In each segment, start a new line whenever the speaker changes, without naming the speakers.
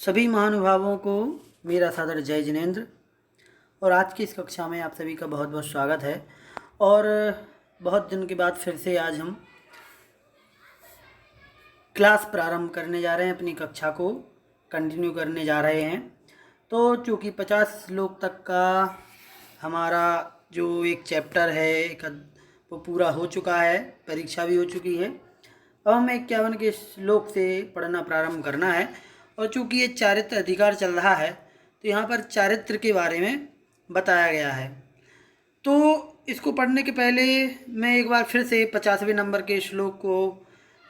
सभी महानुभावों को मेरा सादर जय जिनेंद्र। और आज की इस कक्षा में आप सभी का बहुत बहुत स्वागत है। और बहुत दिन के बाद फिर से आज हम क्लास प्रारंभ करने जा रहे हैं, अपनी कक्षा को कंटिन्यू करने जा रहे हैं। तो चूँकि 50 श्लोक तक का हमारा जो एक चैप्टर है वो पूरा हो चुका है, परीक्षा भी हो चुकी है। अब हमें 51 के श्लोक से पढ़ना प्रारंभ करना है। और चूँकि ये चारित्र अधिकार चल रहा है तो यहाँ पर चारित्र के बारे में बताया गया है। तो इसको पढ़ने के पहले मैं एक बार फिर से 50वें नंबर के श्लोक को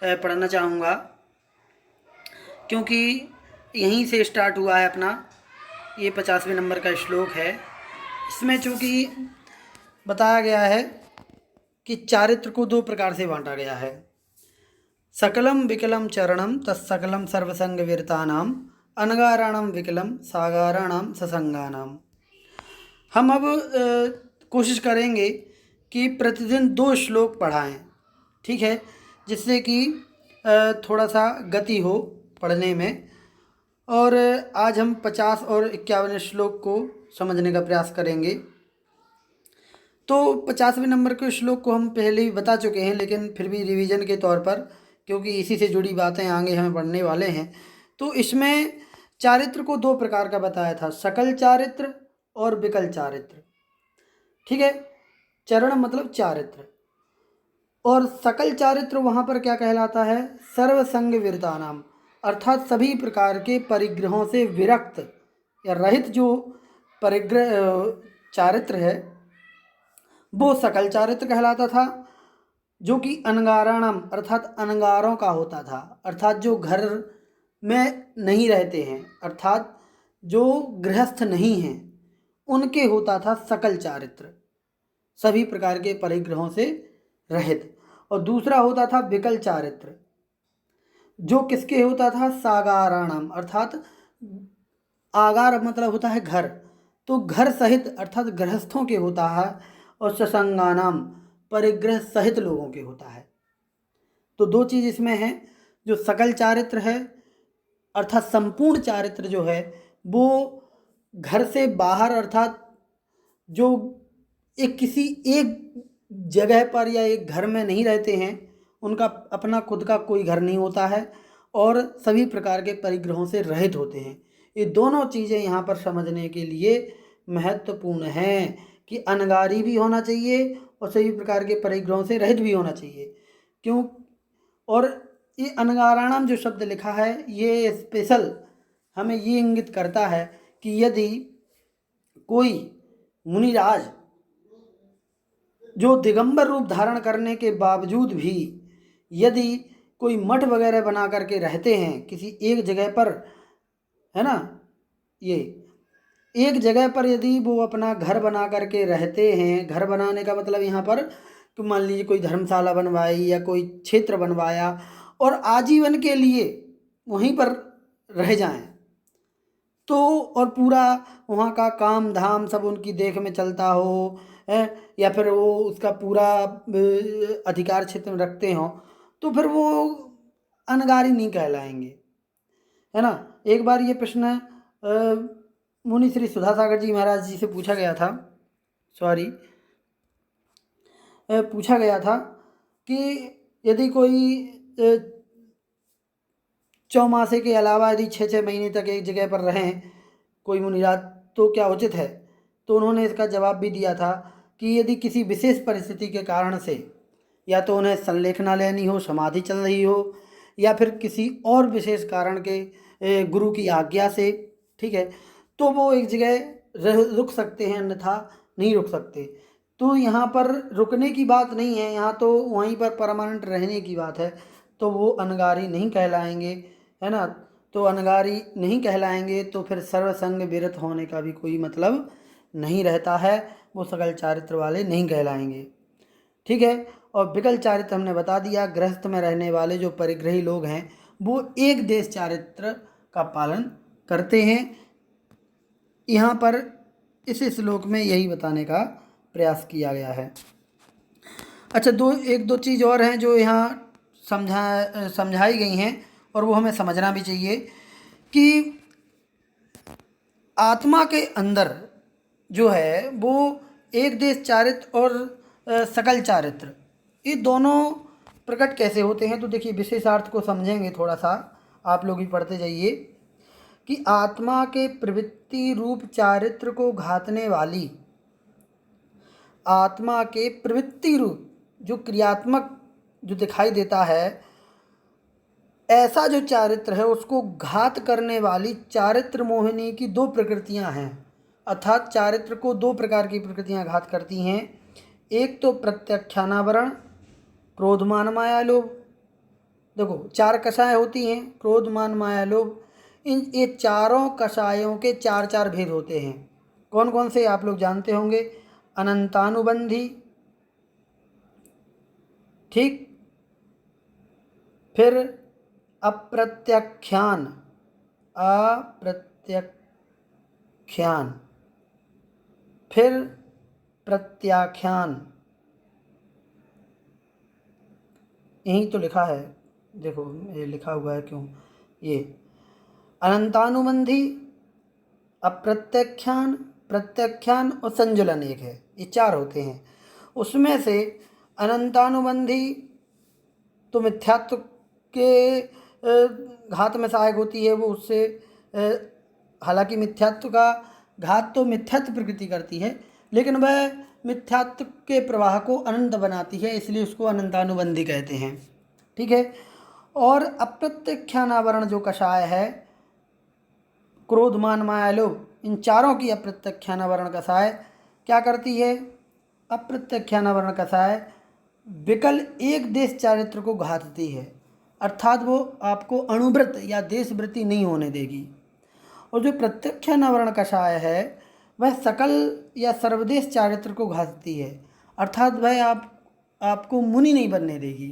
पढ़ना चाहूँगा, क्योंकि यहीं से स्टार्ट हुआ है अपना ये 50वें नंबर का श्लोक है। इसमें चूँकि बताया गया है कि चारित्र को दो प्रकार से बांटा गया है। सकलम विकलम चरणम तत्सकलम सर्वसंग विरतानाम अनगाराणम विकलम सागाराणाम ससंगानाम। हम अब कोशिश करेंगे कि प्रतिदिन 2 श्लोक पढ़ाएं, ठीक है, जिससे कि थोड़ा सा गति हो पढ़ने में। और आज हम 50 और 51 श्लोक को समझने का प्रयास करेंगे। तो 50वें नंबर के श्लोक को हम पहले ही बता चुके हैं, लेकिन फिर भी रिवीजन के तौर पर, क्योंकि इसी से जुड़ी बातें आगे हमें पढ़ने वाले हैं। तो इसमें चारित्र को 2 प्रकार का बताया था, सकल चारित्र और विकल चारित्र, ठीक है। चरण मतलब चारित्र, और सकल चारित्र वहाँ पर क्या कहलाता है, सर्वसंग विरतानाम, अर्थात सभी प्रकार के परिग्रहों से विरक्त या रहित जो परिग्रह चारित्र है वो सकल चारित्र कहलाता था। जो कि अनगाराणम अर्थात अनगारों का होता था, अर्थात जो घर में नहीं रहते हैं, अर्थात जो गृहस्थ नहीं हैं, उनके होता था सकल चारित्र, सभी प्रकार के परिग्रहों से रहित। और दूसरा होता था विकल चारित्र, जो किसके होता था, सागाराणाम, अर्थात आगार मतलब होता है घर, तो घर सहित अर्थात गृहस्थों के होता है। और ससंगानाम परिग्रह सहित लोगों के होता है। तो 2 चीज़ इसमें है। जो सकल चारित्र है अर्थात संपूर्ण चारित्र जो है वो घर से बाहर, अर्थात जो किसी एक जगह पर या एक घर में नहीं रहते हैं, उनका अपना खुद का कोई घर नहीं होता है और सभी प्रकार के परिग्रहों से रहित होते हैं। ये दोनों चीज़ें यहाँ पर समझने के लिए महत्वपूर्ण हैं कि अनगारी भी होना चाहिए और सभी प्रकार के परिग्रहों से रहित भी होना चाहिए। क्यों? और ये अनगाराणाम जो शब्द लिखा है ये स्पेशल हमें ये इंगित करता है कि यदि कोई मुनिराज जो दिगंबर रूप धारण करने के बावजूद भी यदि कोई मठ वगैरह बना करके रहते हैं किसी एक जगह पर, है ना, ये एक जगह पर यदि वो अपना घर बना करके रहते हैं, घर बनाने का मतलब यहाँ पर तो मान लीजिए कोई धर्मशाला बनवाई या कोई क्षेत्र बनवाया और आजीवन के लिए वहीं पर रह जाएं, तो और पूरा वहाँ का काम धाम सब उनकी देख में चलता हो है, या फिर वो उसका पूरा अधिकार क्षेत्र में रखते हों, तो फिर वो अनगारी नहीं कहलाएंगे, है ना। एक बार ये प्रश्न मुनि श्री सुधासागर जी महाराज जी से पूछा गया था, पूछा गया था कि यदि कोई चौमासे के अलावा यदि 6-6 महीने तक एक जगह पर रहें कोई मुनिराज तो क्या उचित है। तो उन्होंने इसका जवाब भी दिया था कि यदि किसी विशेष परिस्थिति के कारण से या तो उन्हें संलेखना लेनी हो, समाधि चल रही हो, या फिर किसी और विशेष कारण के गुरु की आज्ञा से, ठीक है, तो वो एक जगह रुक सकते हैं, अन्यथा नहीं रुक सकते। तो यहाँ पर रुकने की बात नहीं है, यहाँ तो वहीं पर परमानेंट रहने की बात है। तो वो अनगारी नहीं कहलाएंगे, है ना। तो अनगारी नहीं कहलाएंगे तो फिर सर्वसंग विरत होने का भी कोई मतलब नहीं रहता है, वो सकल चारित्र वाले नहीं कहलाएंगे, ठीक है। और विकल चारित्र हमने बता दिया, गृहस्थ में रहने वाले जो परिग्रही लोग हैं वो एक देश चारित्र का पालन करते हैं। यहाँ पर इस श्लोक में यही बताने का प्रयास किया गया है। अच्छा, एक दो चीज़ और हैं जो यहाँ समझाई गई हैं और वो हमें समझना भी चाहिए कि आत्मा के अंदर जो है वो एक देश चारित्र और सकल चारित्र, ये दोनों प्रकट कैसे होते हैं। तो देखिए विशेषार्थ को समझेंगे थोड़ा सा, आप लोग भी पढ़ते जाइए कि आत्मा के प्रवृत्ति रूप चारित्र को घातने वाली, आत्मा के प्रवृत्ति रूप जो क्रियात्मक जो दिखाई देता है, ऐसा जो चारित्र है उसको घात करने वाली चारित्र मोहिनी की दो प्रकृतियां हैं। अर्थात चारित्र को दो प्रकार की प्रकृतियां घात करती हैं। एक तो प्रत्याख्यानावरण, क्रोधमान माया लोभ। देखो चार कषाय होती हैं, क्रोधमान माया लोभ। ये चारों कषायों के चार चार भेद होते हैं। कौन कौन से आप लोग जानते होंगे। अनंतानुबंधी, ठीक, फिर अप्रत्याख्यान, अप्रत्याख्यान, फिर प्रत्याख्यान, यही तो लिखा है, देखो ये लिखा हुआ है क्यों, ये अनंतानुबंधी, अप्रत्याख्यान, प्रत्याख्यान और संजुलन एक है, ये चार होते हैं। उसमें से अनंतानुबंधी तो मिथ्यात्व के घात में सहायक होती है, वो उससे हालांकि मिथ्यात्व का घात तो मिथ्यात्व प्रकृति करती है, लेकिन वह मिथ्यात्व के प्रवाह को अनंत बनाती है, इसलिए उसको अनंतानुबंधी कहते हैं, ठीक है। और अप्रत्याख्यानावरण जो कषाय है, क्रोध मान माया लोभ, इन चारों की अप्रत्याख्यानावरण कषाय क्या करती है। अप्रत्याख्यानावरण कषाय विकल एक देश चारित्र को घातती है, अर्थात वो आपको अणुव्रत या देशवृत्ति नहीं होने देगी। और जो प्रत्याख्यानावरण कषाय है वह सकल या सर्वदेश चारित्र को घातती है, अर्थात वह आपको मुनि नहीं बनने देगी,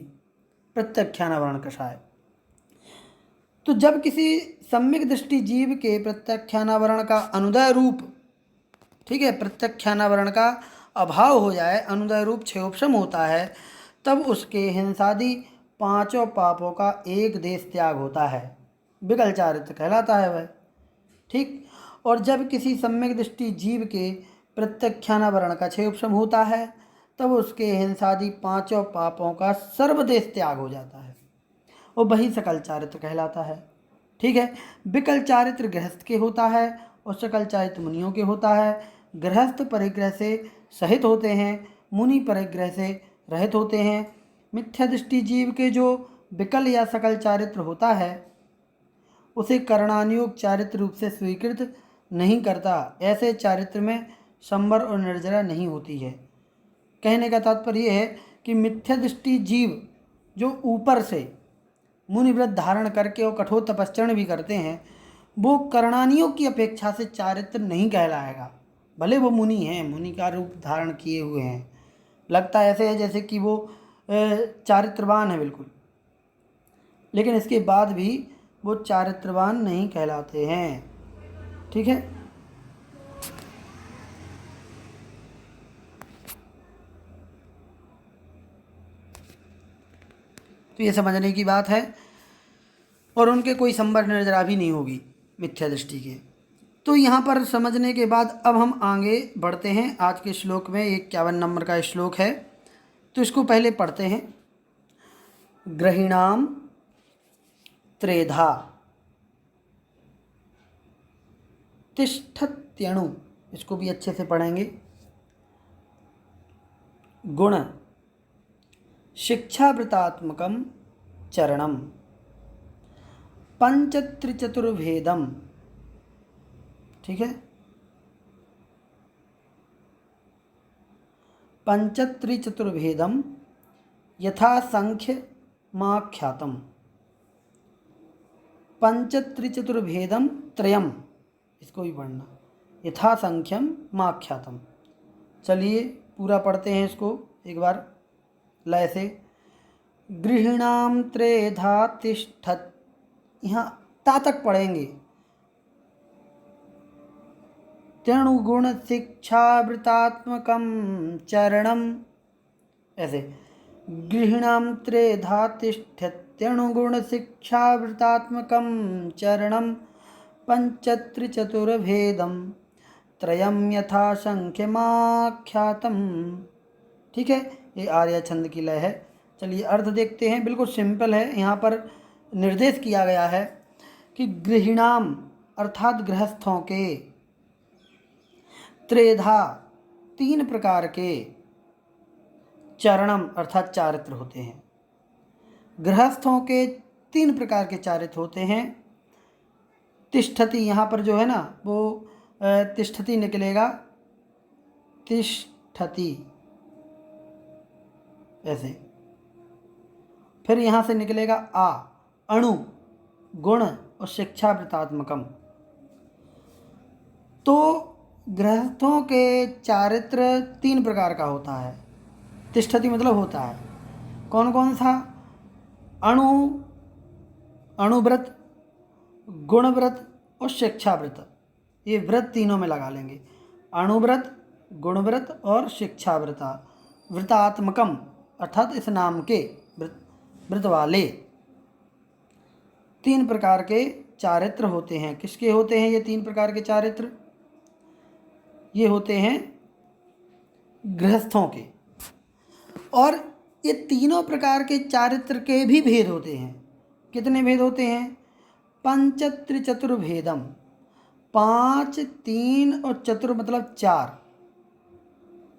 प्रत्याख्यानावरण कषाय। तो जब किसी सम्यक दृष्टि जीव के प्रत्याख्यानावरण का अनुदय रूप, ठीक है, प्रत्याख्यानावरण का अभाव हो जाए, अनुदय रूप क्षयोपशम होता है, तब उसके हिंसादि पांचों पापों का एक देश त्याग होता है, विकल चारित्र कहलाता है वह, ठीक। और जब किसी सम्यक दृष्टि जीव के प्रत्याख्यानावरण का क्षयोपशम होता है, तब उसके हिंसादि पांचों पापों का सर्वदेश त्याग हो जाता है, और वही सकल चारित्र कहलाता है, ठीक है। विकल चारित्र गृहस्थ के होता है और सकल चारित्र मुनियों के होता है। गृहस्थ परिग्रह से सहित होते हैं, मुनि परिग्रह से रहित होते हैं। मिथ्या दृष्टि जीव के जो विकल या सकल चारित्र होता है उसे करणानुयोग चारित्र रूप से स्वीकृत नहीं करता, ऐसे चारित्र में संवर और निर्जरा नहीं होती है। कहने का तात्पर्य यह है कि मिथ्या दृष्टि जीव जो ऊपर से मुनिव्रत धारण करके और कठोर तपस्चरण भी करते हैं, वो करणानियों की अपेक्षा से चारित्र नहीं कहलाएगा, भले वो मुनि हैं, मुनि का रूप धारण किए हुए हैं, लगता ऐसे है जैसे कि वो चारित्रवान है बिल्कुल, लेकिन इसके बाद भी वो चारित्रवान नहीं कहलाते हैं, ठीक है। तो ये समझने की बात है, और उनके कोई संवर निर्जरा भी नहीं होगी मिथ्या दृष्टि के। तो यहाँ पर समझने के बाद अब हम आगे बढ़ते हैं। आज के श्लोक में 51 नंबर का श्लोक है, तो इसको पहले पढ़ते हैं। ग्रहिणाम त्रेधा तिष्ठत्यणु, इसको भी अच्छे से पढ़ेंगे। गुण शिक्षावृतात्मकम चरणम पंचत्रिचतुर्भेदम, ठीक है, पंचत्रिचतुर्भेदम यथा संख्य माख्यातम, पंचत्रिचतुर्भेदम त्रयम, इसको भी पढ़ना, यथा संख्यम माख्यातम। चलिए पूरा पढ़ते हैं इसको एक बार लय से। गृहिणाम त्रेधा तिष्ठत, यहाँ ता तक पढ़ेंगे। त्यणुगुण शिक्षावृतात्मकम चरणम, ऐसे गृहिणाम त्रेधा तिष्ठत्यणुगुण शिक्षावृतात्मकम चरणम पंचत्रिचतुर्भेदम त्रयम यथा संख्यमाख्यातम। ठीक है, ये आर्य छंद की लय है। चलिए अर्थ देखते हैं, बिल्कुल सिंपल है। यहाँ पर निर्देश किया गया है कि गृहिणाम अर्थात गृहस्थों के, त्रेधा तीन प्रकार के, चरणम अर्थात चारित्र होते हैं। गृहस्थों के तीन प्रकार के चारित्र होते हैं। तिष्ठति, यहाँ पर जो है ना वो तिष्ठति निकलेगा, तिष्ठति ऐसे। फिर यहाँ से निकलेगा आ, अणु, गुण और शिक्षा वृत्तात्मकम। तो गृहस्थों के चारित्र तीन प्रकार का होता है। तिष्ठति मतलब होता है, कौन कौन सा? अणुव्रत, गुणव्रत और शिक्षाव्रत। ये व्रत तीनों में लगा लेंगे, अणुव्रत, गुणव्रत और शिक्षाव्रता। व्रतात्मकम अर्थात इस नाम के व्रत वाले तीन प्रकार के चारित्र होते हैं। किसके होते हैं ये तीन प्रकार के चारित्र? ये होते हैं गृहस्थों के। और ये तीनों प्रकार के चारित्र के भी भेद होते हैं। कितने भेद होते हैं? पंचत्रिचतुर्भेदम, पाँच, तीन और चतुर मतलब चार।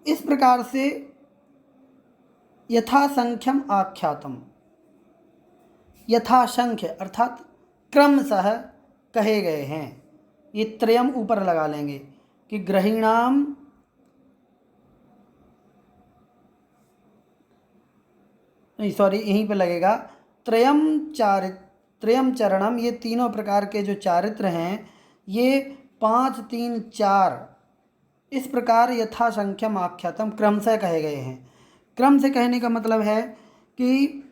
इस प्रकार से यथासंख्यम आख्यातम, यथासंख्य अर्थात क्रमशः कहे गए हैं। ये त्रयम ऊपर लगा लेंगे कि गृहिणाम, नहीं सॉरी यहीं पे लगेगा त्रयम चरणम। ये तीनों प्रकार के जो चारित्र हैं ये 5, 3, 4 इस प्रकार यथासंख्यम आख्यातम क्रमशः कहे गए हैं। क्रम से कहने का मतलब है कि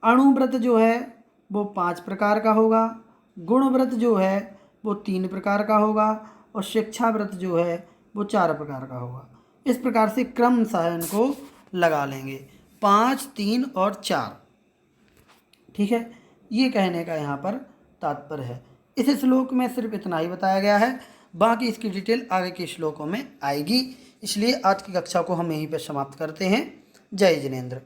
अणुव्रत जो है वो 5 प्रकार का होगा, गुणव्रत जो है वो 3 प्रकार का होगा और शिक्षाव्रत जो है वो 4 प्रकार का होगा। इस प्रकार से क्रमशः इनको लगा लेंगे, 5, 3 और 4। ठीक है, ये कहने का यहाँ पर तात्पर्य है। इस श्लोक में सिर्फ इतना ही बताया गया है, बाकी इसकी डिटेल आगे के श्लोकों में आएगी। इसलिए आज की कक्षा को हम यहीं पर समाप्त करते हैं। जय जिनेंद्र।